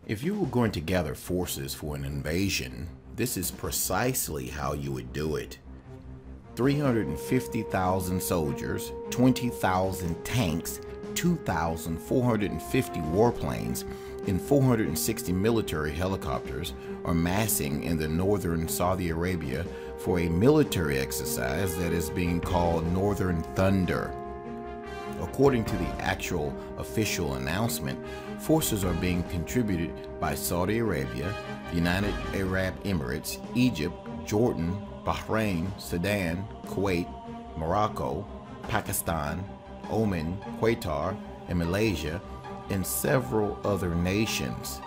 If you were going to gather forces for an invasion, this is precisely how you would do it. 350,000 soldiers, 20,000 tanks, 2,450 warplanes, and 460 military helicopters are massing in the northern Saudi Arabia for a military exercise that is being called Northern Thunder. According to the actual official announcement, forces are being contributed by Saudi Arabia, the United Arab Emirates, Egypt, Jordan, Bahrain, Sudan, Kuwait, Morocco, Pakistan, Oman, Qatar, and Malaysia, and several other nations.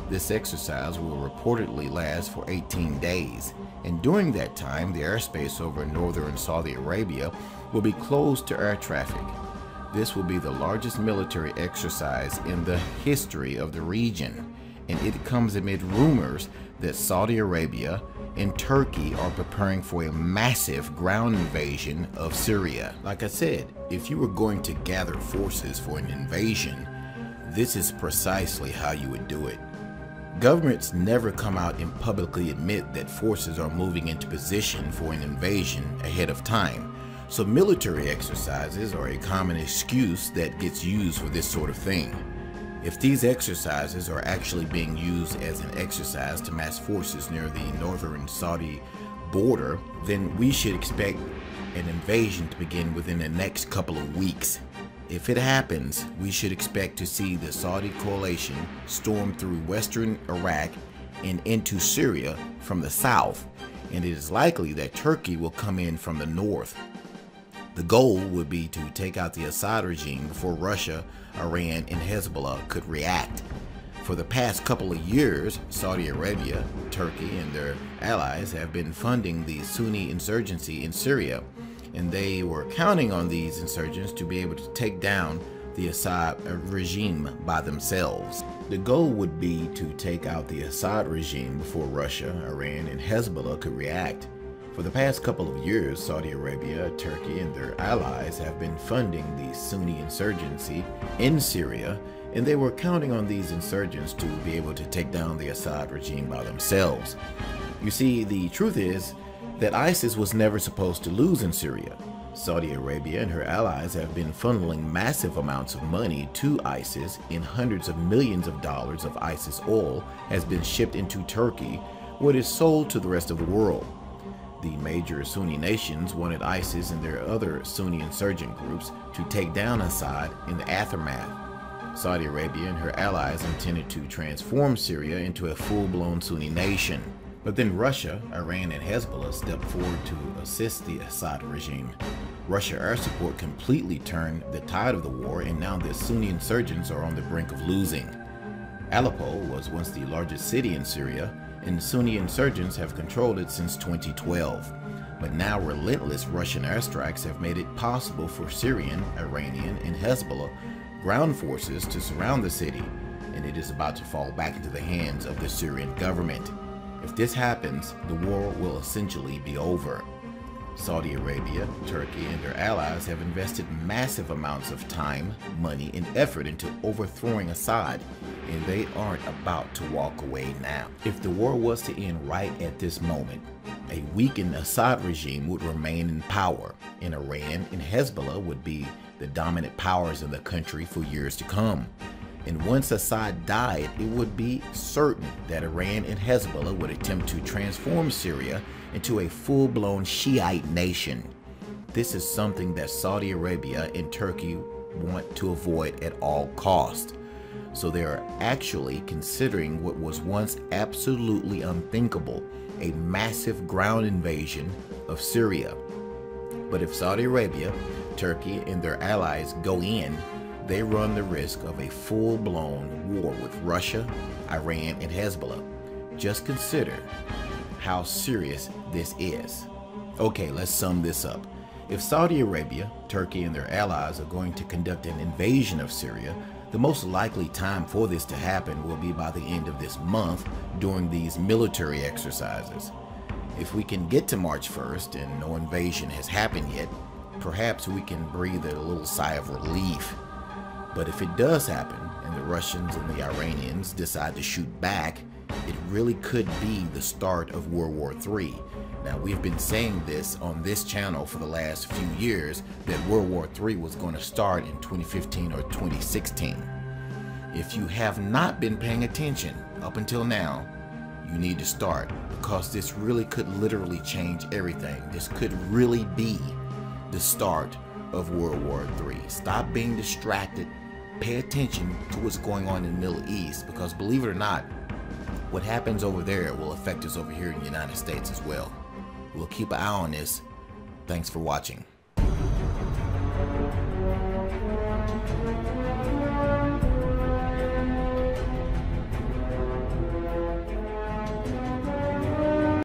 This exercise will reportedly last for 18 days, and during that time, the airspace over northern Saudi Arabia will be closed to air traffic. This will be the largest military exercise in the history of the region, and it comes amid rumors that Saudi Arabia and Turkey are preparing for a massive ground invasion of Syria. Like I said, if you were going to gather forces for an invasion, this is precisely how you would do it. Governments never come out and publicly admit that forces are moving into position for an invasion ahead of time. So military exercises are a common excuse that gets used for this sort of thing. If these exercises are actually being used as an exercise to mass forces near the northern Saudi border, then we should expect an invasion to begin within the next couple of weeks. If it happens, we should expect to see the Saudi coalition storm through western Iraq and into Syria from the south, and it is likely that Turkey will come in from the north. The goal would be to take out the Assad regime before Russia, Iran, and Hezbollah could react. For the past couple of years, Saudi Arabia, Turkey, and their allies have been funding the Sunni insurgency in Syria, and they were counting on these insurgents to be able to take down the Assad regime by themselves. The goal would be to take out the Assad regime before Russia, Iran, and Hezbollah could react. For the past couple of years, Saudi Arabia, Turkey, and their allies have been funding the Sunni insurgency in Syria, and they were counting on these insurgents to be able to take down the Assad regime by themselves. You see, the truth is that ISIS was never supposed to lose in Syria. Saudi Arabia and her allies have been funneling massive amounts of money to ISIS, and hundreds of millions of dollars of ISIS oil has been shipped into Turkey, where it is sold to the rest of the world. The major Sunni nations wanted ISIS and their other Sunni insurgent groups to take down Assad in the aftermath. Saudi Arabia and her allies intended to transform Syria into a full-blown Sunni nation. But then Russia, Iran, and Hezbollah stepped forward to assist the Assad regime. Russia air support completely turned the tide of the war, and now the Sunni insurgents are on the brink of losing. Aleppo was once the largest city in Syria, and Sunni insurgents have controlled it since 2012. But now relentless Russian airstrikes have made it possible for Syrian, Iranian, and Hezbollah ground forces to surround the city, and it is about to fall back into the hands of the Syrian government. If this happens, the war will essentially be over. Saudi Arabia, Turkey, and their allies have invested massive amounts of time, money, and effort into overthrowing Assad, and they aren't about to walk away now. If the war was to end right at this moment, a weakened Assad regime would remain in power, and Iran and Hezbollah would be the dominant powers in the country for years to come. And once Assad died, it would be certain that Iran and Hezbollah would attempt to transform Syria into a full-blown Shiite nation. This is something that Saudi Arabia and Turkey want to avoid at all costs. So they are actually considering what was once absolutely unthinkable, a massive ground invasion of Syria. But if Saudi Arabia, Turkey, and their allies go in, they run the risk of a full-blown war with Russia, Iran, and Hezbollah. Just consider how serious this is. Okay, let's sum this up. If Saudi Arabia, Turkey, and their allies are going to conduct an invasion of Syria, the most likely time for this to happen will be by the end of this month during these military exercises. If we can get to March 1st and no invasion has happened yet, perhaps we can breathe a little sigh of relief. But if it does happen, and the Russians and the Iranians decide to shoot back, it really could be the start of World War III. Now, we've been saying this on this channel for the last few years, that World War III was going to start in 2015 or 2016. If you have not been paying attention up until now, you need to start, because this really could literally change everything. This could really be the start of World War III. Stop being distracted. Pay attention to what's going on in the Middle East, because believe it or not, what happens over there will affect us over here in the United States as well. We'll keep an eye on this. Thanks for watching.